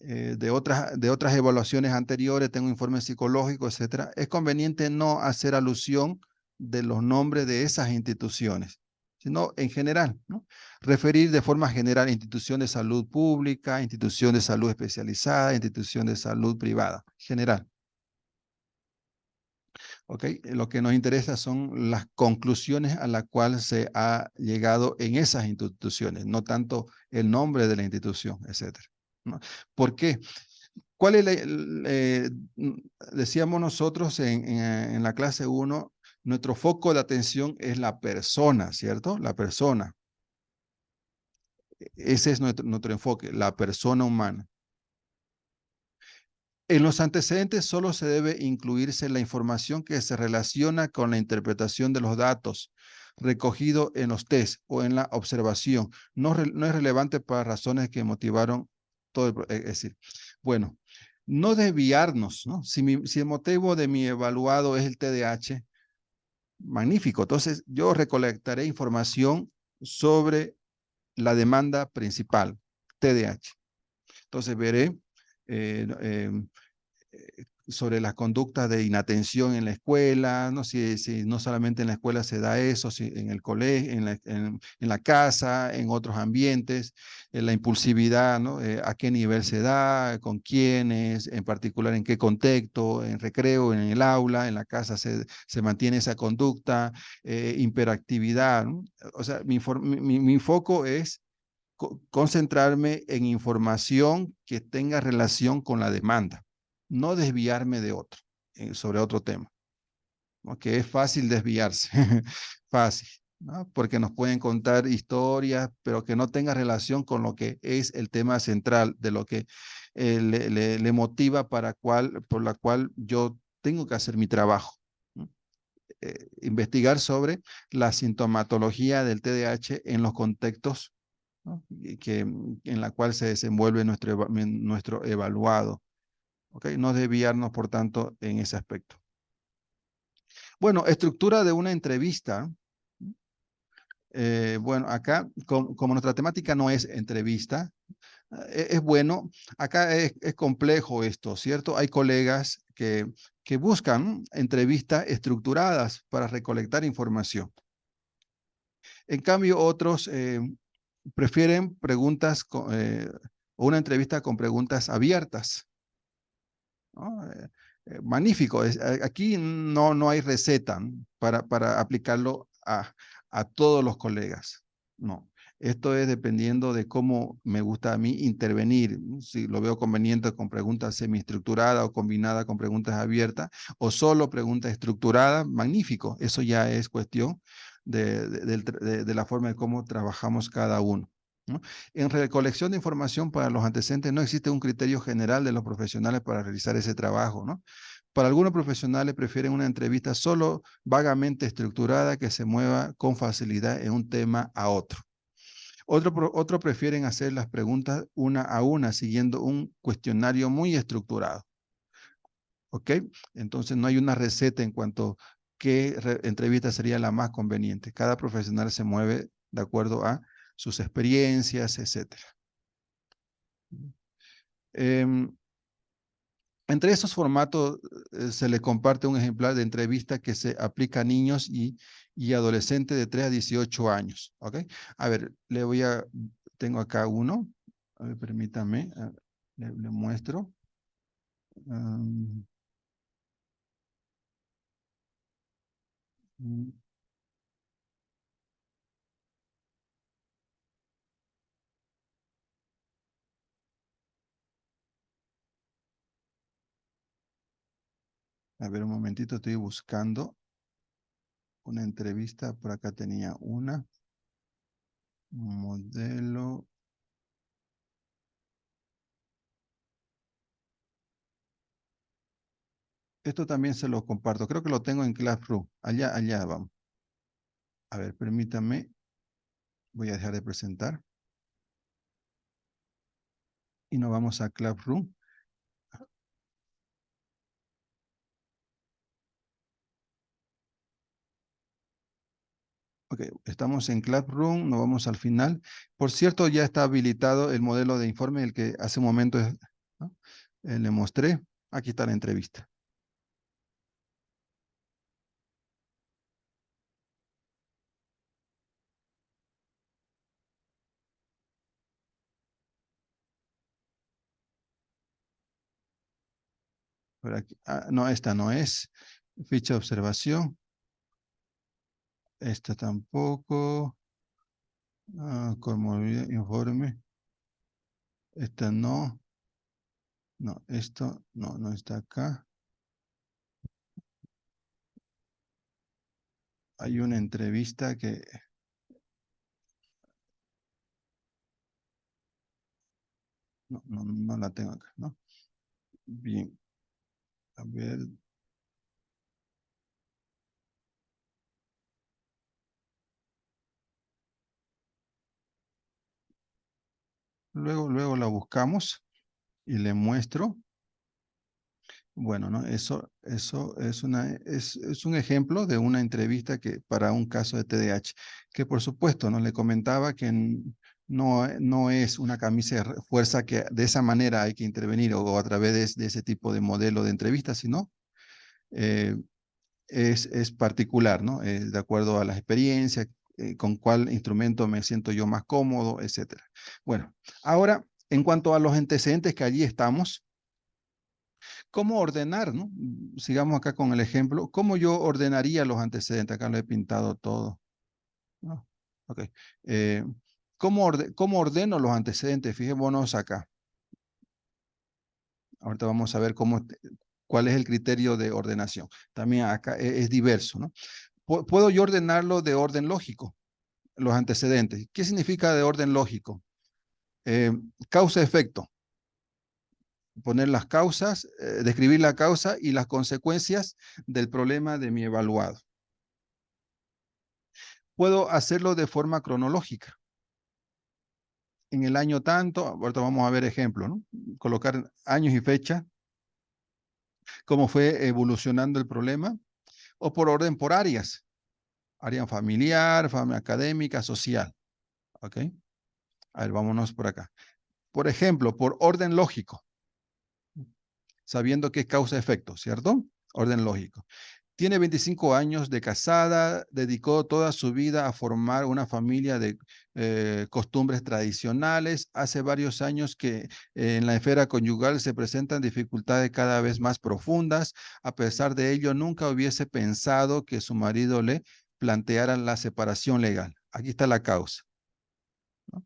de otras evaluaciones anteriores, tengo informes psicológicos, etcétera. Es conveniente no hacer alusión de los nombres de esas instituciones, sino en general, ¿no? Referir de forma general institución de salud pública, institución de salud especializada, institución de salud privada, general. ¿Ok? Lo que nos interesa son las conclusiones a las cuales se ha llegado en esas instituciones, no tanto el nombre de la institución, etcétera, ¿no? ¿Por qué? ¿Cuál es decíamos nosotros en la clase 1, nuestro foco de atención es la persona, ¿cierto? La persona. Ese es nuestro enfoque, la persona humana. En los antecedentes solo se debe incluirse la información que se relaciona con la interpretación de los datos recogido en los test o en la observación. No es relevante para razones que motivaron todo es decir, bueno, no desviarnos, ¿no? Si el motivo de mi evaluado es el TDAH, magnífico. Entonces, yo recolectaré información sobre la demanda principal, TDAH. Entonces, veré sobre las conductas de inatención en la escuela, ¿no? Si no solamente en la escuela se da eso, si en el colegio, en la casa, en otros ambientes, la impulsividad, ¿no? A qué nivel se da, con quiénes, en particular en qué contexto, en recreo, en el aula, en la casa se mantiene esa conducta, hiperactividad, ¿no? O sea, mi foco es concentrarme en información que tenga relación con la demanda, no desviarme de otro, sobre otro tema, ¿no? Que es fácil desviarse, fácil, ¿no? Porque nos pueden contar historias, pero que no tenga relación con lo que es el tema central, de lo que le motiva por la cual yo tengo que hacer mi trabajo, ¿no? Investigar sobre la sintomatología del TDAH en los contextos, ¿no?, en la cual se desenvuelve nuestro evaluado. ¿Okay? No desviarnos, por tanto, en ese aspecto. Bueno, estructura de una entrevista. Bueno, acá, como nuestra temática no es entrevista, es bueno, acá es complejo esto, ¿cierto? Hay colegas que buscan entrevistas estructuradas para recolectar información. En cambio, otros prefieren preguntas o una entrevista con preguntas abiertas, ¿no? Magnífico. Aquí no hay receta para aplicarlo a todos los colegas. No. Esto es dependiendo de cómo me gusta a mí intervenir. Si lo veo conveniente con preguntas semiestructuradas o combinada con preguntas abiertas o solo preguntas estructuradas, magnífico. Eso ya es cuestión de la forma de cómo trabajamos cada uno, ¿no? En recolección de información para los antecedentes no existe un criterio general de los profesionales para realizar ese trabajo, ¿no? Para algunos profesionales prefieren una entrevista solo vagamente estructurada que se mueva con facilidad en un tema a otro. Otros prefieren hacer las preguntas una a una siguiendo un cuestionario muy estructurado. ¿Ok? Entonces no hay una receta en cuanto a qué entrevista sería la más conveniente. Cada profesional se mueve de acuerdo a sus experiencias, etcétera. Entre esos formatos se le comparte un ejemplar de entrevista que se aplica a niños y adolescentes de 3 a 18 años. ¿Ok? A ver, tengo acá uno. A ver, permítame, le muestro. Um, a ver, un momentito, estoy buscando una entrevista. Por acá tenía una. Modelo. Esto también se lo comparto. Creo que lo tengo en Classroom. Allá vamos. A ver, permítame. Voy a dejar de presentar. Y nos vamos a Classroom. Ok, estamos en Classroom, nos vamos al final. Por cierto, ya está habilitado el modelo de informe, el que hace un momento ¿no? Le mostré. Aquí está la entrevista. Por aquí. No, esta no es. Ficha de observación. Esta tampoco. Como informe. Esta no. No, esto no está acá. Hay una entrevista que no la tengo acá, ¿no? Bien, a ver. Luego la buscamos y le muestro. Bueno, ¿no? Eso es un ejemplo de una entrevista que para un caso de TDAH, que por supuesto, ¿no? Le comentaba que no es una camisa de fuerza que de esa manera hay que intervenir o a través de ese tipo de modelo de entrevista, sino eh, es particular, ¿no? De acuerdo a las experiencias, con cuál instrumento me siento yo más cómodo, etcétera. Bueno, ahora, en cuanto a los antecedentes que allí estamos, ¿cómo ordenar, no? Sigamos acá con el ejemplo. ¿Cómo yo ordenaría los antecedentes? Acá lo he pintado todo, ¿no? Ok. Eh, ¿Cómo ordeno los antecedentes? Fijémonos acá. Ahorita vamos a ver cuál es el criterio de ordenación. También acá es diverso, ¿no? Puedo yo ordenarlo de orden lógico, los antecedentes. ¿Qué significa de orden lógico? Eh, Causa-efecto. Poner las causas, describir la causa y las consecuencias del problema de mi evaluado. Puedo hacerlo de forma cronológica. En el año tanto, ahorita vamos a ver ejemplos, ¿no? Colocar años y fecha, cómo fue evolucionando el problema, o por orden por áreas, área familiar, familia académica, social. ¿Ok? A ver, vámonos por acá. Por ejemplo, por orden lógico, sabiendo que es causa-efecto, ¿cierto? Orden lógico. Tiene 25 años de casada, dedicó toda su vida a formar una familia de costumbres tradicionales. Hace varios años que en la esfera conyugal se presentan dificultades cada vez más profundas. A pesar de ello, nunca hubiese pensado que su marido le planteara la separación legal. Aquí está la causa, ¿no?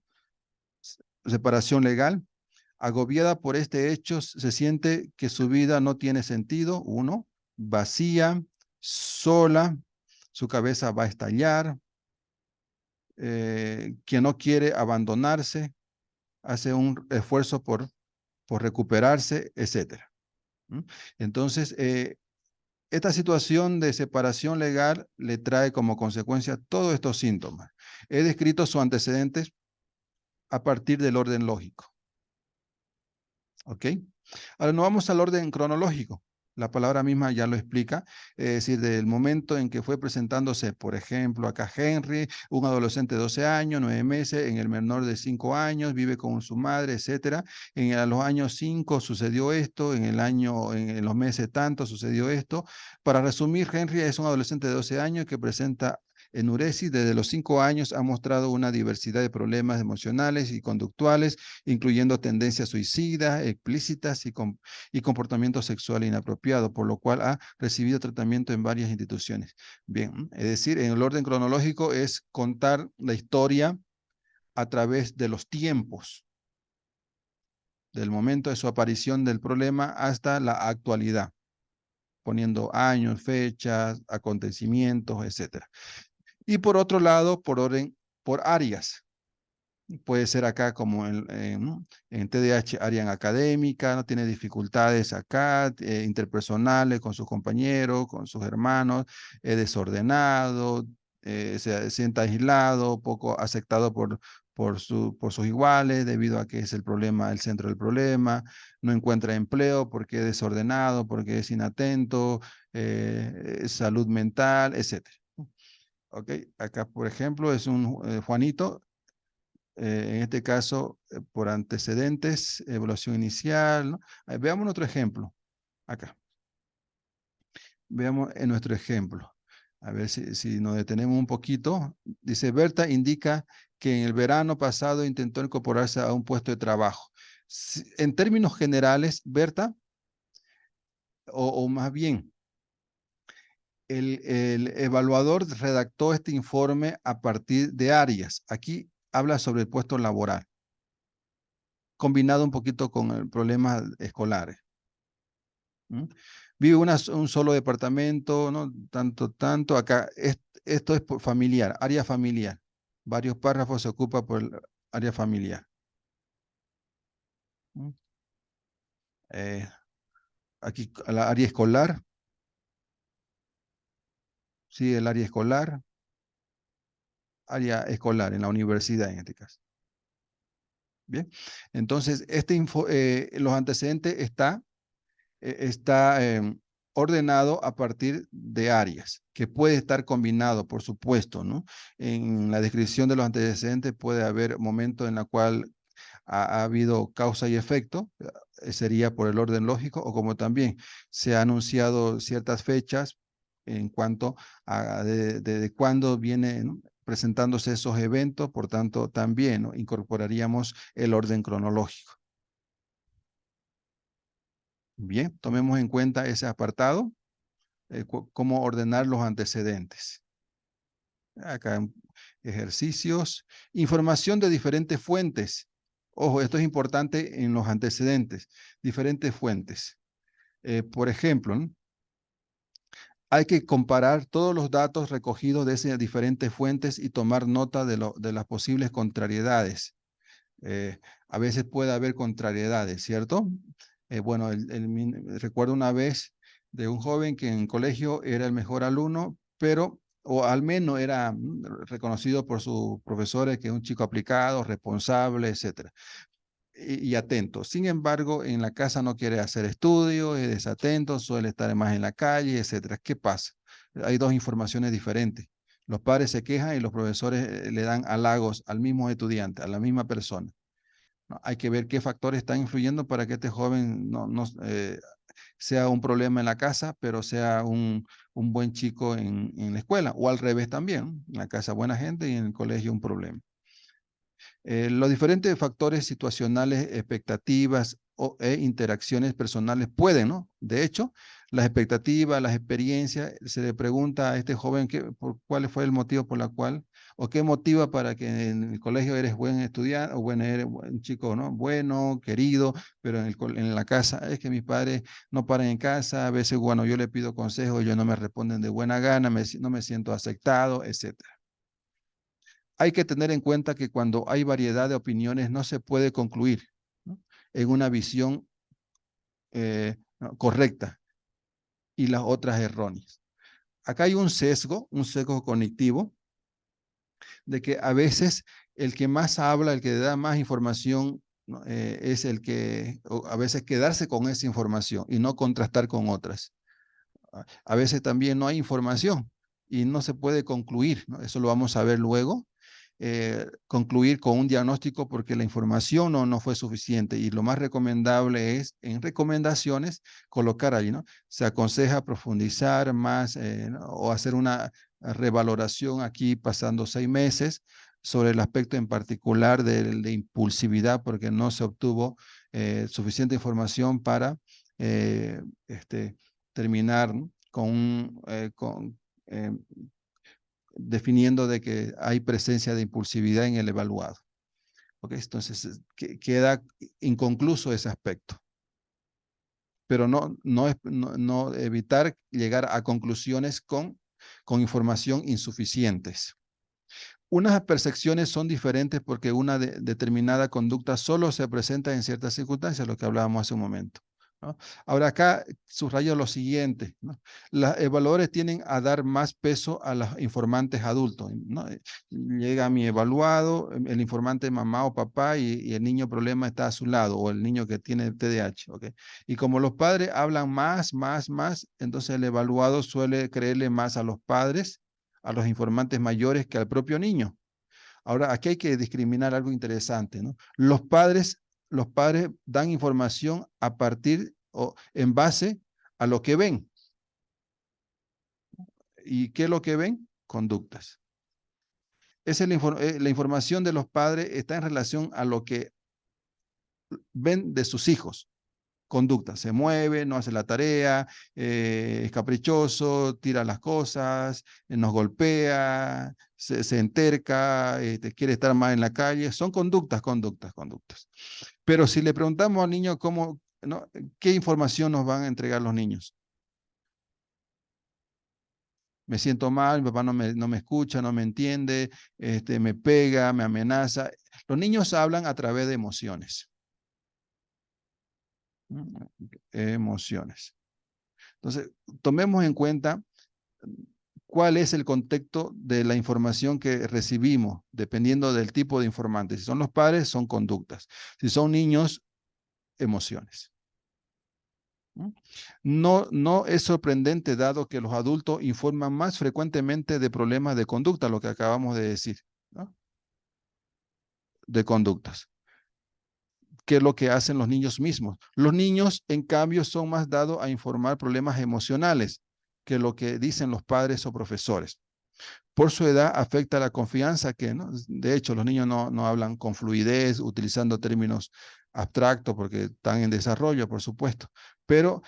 Separación legal. Agobiada por este hecho, se siente que su vida no tiene sentido. Uno, vacía, sola, su cabeza va a estallar, que no quiere abandonarse, hace un esfuerzo por recuperarse, etcétera. Entonces, esta situación de separación legal le trae como consecuencia todos estos síntomas. He descrito sus antecedentes a partir del orden lógico. ¿Ok? Ahora nos vamos al orden cronológico. La palabra misma ya lo explica, es decir, del momento en que fue presentándose, por ejemplo, acá Henry, un adolescente de 12 años, 9 meses, en el menor de 5 años, vive con su madre, etcétera. A los años 5 sucedió esto, en los meses tanto sucedió esto. Para resumir, Henry es un adolescente de 12 años que presenta enuresis. Desde los 5 años ha mostrado una diversidad de problemas emocionales y conductuales, incluyendo tendencias suicidas, explícitas y comportamiento sexual inapropiado, por lo cual ha recibido tratamiento en varias instituciones. Bien, es decir, en el orden cronológico es contar la historia a través de los tiempos, del momento de su aparición del problema hasta la actualidad, poniendo años, fechas, acontecimientos, etc. Y por otro lado, por orden, por áreas. Puede ser acá como en TDAH, área académica, no tiene dificultades acá, interpersonales con sus compañeros, con sus hermanos, desordenado, se siente aislado, poco aceptado por sus iguales, debido a que es el problema, el centro del problema, no encuentra empleo porque es desordenado, porque es inatento, salud mental, etc. Ok, acá por ejemplo es un Juanito, en este caso por antecedentes, evaluación inicial, ¿no? Veamos otro ejemplo, acá. Veamos en nuestro ejemplo. A ver si nos detenemos un poquito. Dice, Berta indica que en el verano pasado intentó incorporarse a un puesto de trabajo. En términos generales, Berta, o más bien, el evaluador redactó este informe a partir de áreas. Aquí habla sobre el puesto laboral, combinado un poquito con problemas escolares. Vive un solo departamento, ¿no? Tanto, acá. Esto es por familiar, área familiar. Varios párrafos se ocupa por el área familiar. Aquí la área escolar, sí, el área escolar en la universidad en este caso. Bien, entonces los antecedentes está ordenado a partir de áreas, que puede estar combinado, por supuesto, ¿no? En la descripción de los antecedentes puede haber momentos en la cual ha habido causa y efecto, sería por el orden lógico, o como también se ha anunciado ciertas fechas en cuanto a de cuándo vienen, ¿no?, presentándose esos eventos, por tanto, también, ¿no?, incorporaríamos el orden cronológico. Bien, tomemos en cuenta ese apartado, cómo ordenar los antecedentes. Acá ejercicios, información de diferentes fuentes. Ojo, esto es importante en los antecedentes, diferentes fuentes. Por ejemplo, ¿no?, hay que comparar todos los datos recogidos de esas diferentes fuentes y tomar nota de las posibles contrariedades. A veces puede haber contrariedades, ¿cierto? Bueno, recuerdo una vez de un joven que en el colegio era el mejor alumno, pero, o al menos era reconocido por sus profesores que es un chico aplicado, responsable, etcétera, y atento. Sin embargo, en la casa no quiere hacer estudios, es desatento, suele estar más en la calle, etcétera. ¿Qué pasa? Hay dos informaciones diferentes. Los padres se quejan y los profesores le dan halagos al mismo estudiante, a la misma persona, ¿no? Hay que ver qué factores están influyendo para que este joven no sea un problema en la casa, pero sea un buen chico en la escuela, o al revés también, en la casa buena gente y en el colegio un problema. Los diferentes factores situacionales, expectativas e interacciones personales pueden, ¿no? De hecho, las expectativas, las experiencias, se le pregunta a este joven cuál fue el motivo por la cual, o qué motiva para que en el colegio eres buen estudiante, o bueno, eres un chico, ¿no?, bueno, querido, pero en la casa, es que mis padres no paran en casa, a veces, bueno, yo le pido consejos, ellos no me responden de buena gana, no me siento aceptado, etcétera. Hay que tener en cuenta que cuando hay variedad de opiniones no se puede concluir, ¿no?, en una visión ¿no?, correctas y las otras erróneas. Acá hay un sesgo cognitivo, de que a veces el que más habla, el que da más información, ¿no?, es el que a veces quedarse con esa información y no contrastar con otras. A veces también no hay información y no se puede concluir, ¿no? Eso lo vamos a ver luego. Concluir con un diagnóstico porque la información no fue suficiente, y lo más recomendable es en recomendaciones colocar allí, ¿no? Se aconseja profundizar más, ¿no?, o hacer una revaloración aquí pasando 6 meses sobre el aspecto en particular de impulsividad, porque no se obtuvo suficiente información para eh, este, terminar, ¿no?, eh, definiendo de que hay presencia de impulsividad en el evaluado. ¿Okay? Entonces, queda inconcluso ese aspecto. Pero no evitar llegar a conclusiones con información insuficientes. Unas percepciones son diferentes porque una determinada conducta solo se presenta en ciertas circunstancias, lo que hablábamos hace un momento, ¿no? Ahora acá subrayo lo siguiente, ¿no? Los evaluadores tienden a dar más peso a los informantes adultos, ¿no? Llega mi evaluado, el informante mamá o papá, y el niño problema está a su lado, o el niño que tiene TDAH, ¿ok? Y como los padres hablan más, entonces el evaluado suele creerle más a los padres, a los informantes mayores, que al propio niño. Ahora, aquí hay que discriminar algo interesante, ¿no? Los padres dan información a partir o en base a lo que ven. ¿Y qué es lo que ven? Conductas. La información de los padres está en relación a lo que ven de sus hijos. Conducta, se mueve, no hace la tarea, es caprichoso, tira las cosas, nos golpea, se enterca, quiere estar más en la calle. Son conductas. Pero si le preguntamos al niño cómo, ¿no?, ¿qué información nos van a entregar los niños? Me siento mal, mi papá no me escucha, no me entiende, me pega, me amenaza. Los niños hablan a través de emociones. Emociones. Entonces, tomemos en cuenta cuál es el contexto de la información que recibimos, dependiendo del tipo de informante. Si son los padres, son conductas. Si son niños, emociones. No es sorprendente, dado que los adultos informan más frecuentemente de problemas de conducta, lo que acabamos de decir, ¿no?, de conductas, que es lo que hacen los niños mismos. Los niños, en cambio, son más dados a informar problemas emocionales que lo que dicen los padres o profesores. Por su edad afecta la confianza, que, ¿no?, de hecho los niños no hablan con fluidez, utilizando términos abstractos porque están en desarrollo, por supuesto, pero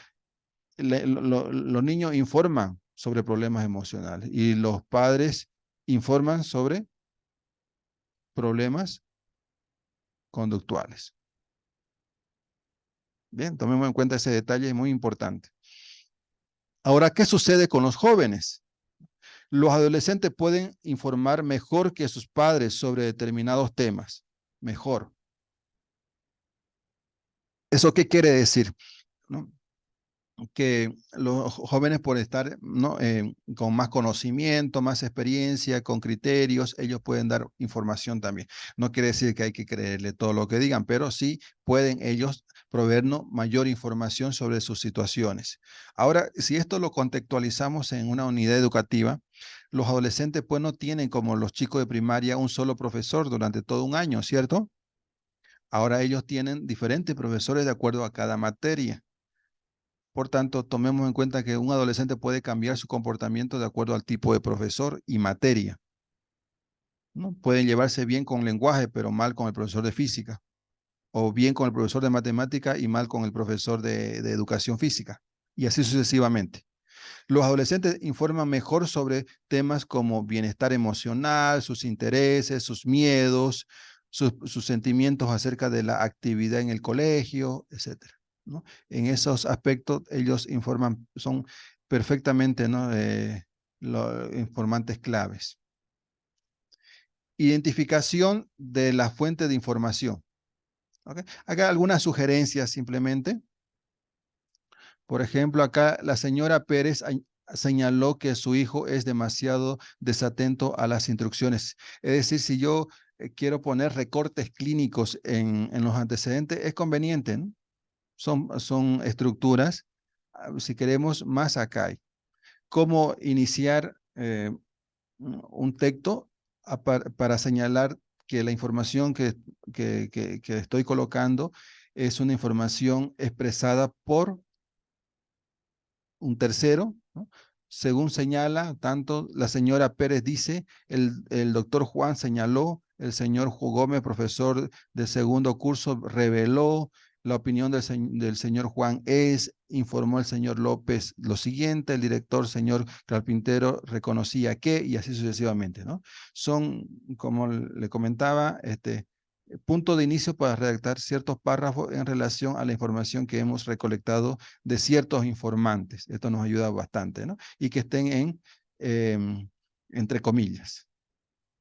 los niños informan sobre problemas emocionales y los padres informan sobre problemas conductuales. Bien, tomemos en cuenta ese detalle, es muy importante. Ahora, ¿qué sucede con los jóvenes? Los adolescentes pueden informar mejor que sus padres sobre determinados temas. Mejor. ¿Eso qué quiere decir? ¿No? Que los jóvenes, por estar, ¿no?, con más conocimiento, más experiencia, con criterios, ellos pueden dar información también. No quiere decir que hay que creerle todo lo que digan, pero sí pueden ellos proveernos mayor información sobre sus situaciones. Ahora, si esto lo contextualizamos en una unidad educativa, los adolescentes pues no tienen, como los chicos de primaria, un solo profesor durante todo un año, ¿cierto? Ahora ellos tienen diferentes profesores de acuerdo a cada materia. Por tanto, tomemos en cuenta que un adolescente puede cambiar su comportamiento de acuerdo al tipo de profesor y materia, ¿no? Pueden llevarse bien con lenguaje, pero mal con el profesor de física, o bien con el profesor de matemática y mal con el profesor de educación física, y así sucesivamente. Los adolescentes informan mejor sobre temas como bienestar emocional, sus intereses, sus miedos, sus sentimientos acerca de la actividad en el colegio, etcétera, ¿no? En esos aspectos ellos informan, son perfectamente, ¿no?, los informantes claves. Identificación de la fuente de información. ¿Okay? Acá algunas sugerencias simplemente. Por ejemplo, acá la señora Pérez señaló que su hijo es demasiado desatento a las instrucciones. Es decir, si yo quiero poner recortes clínicos en los antecedentes, es conveniente, ¿no? Son estructuras. Si queremos, más acá hay. ¿Cómo iniciar un texto para señalar que la información que estoy colocando es una información expresada por un tercero, ¿no? Según señala, tanto la señora Pérez dice, el doctor Juan señaló, el señor Gómez, profesor de segundo curso, reveló, la opinión del señor Juan informó el señor López lo siguiente, el director, señor Carpintero, reconocía que, y así sucesivamente, ¿no? Son, como le comentaba, punto de inicio para redactar ciertos párrafos en relación a la información que hemos recolectado de ciertos informantes. Esto nos ayuda bastante, ¿no? Y que estén entre comillas.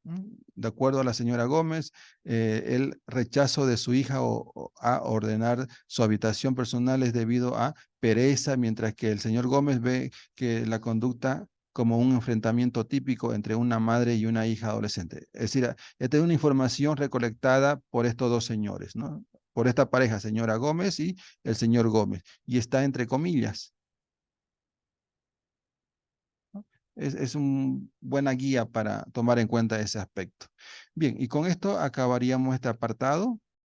De acuerdo a la señora Gómez, el rechazo de su hija a ordenar su habitación personal es debido a pereza, mientras que el señor Gómez ve que la conducta como un enfrentamiento típico entre una madre y una hija adolescente. Es decir, esta es una información recolectada por estos dos señores, ¿no? Por esta pareja, señora Gómez y el señor Gómez, y está entre comillas. Es una buena guía para tomar en cuenta ese aspecto. Bien, y con esto acabaríamos este apartado.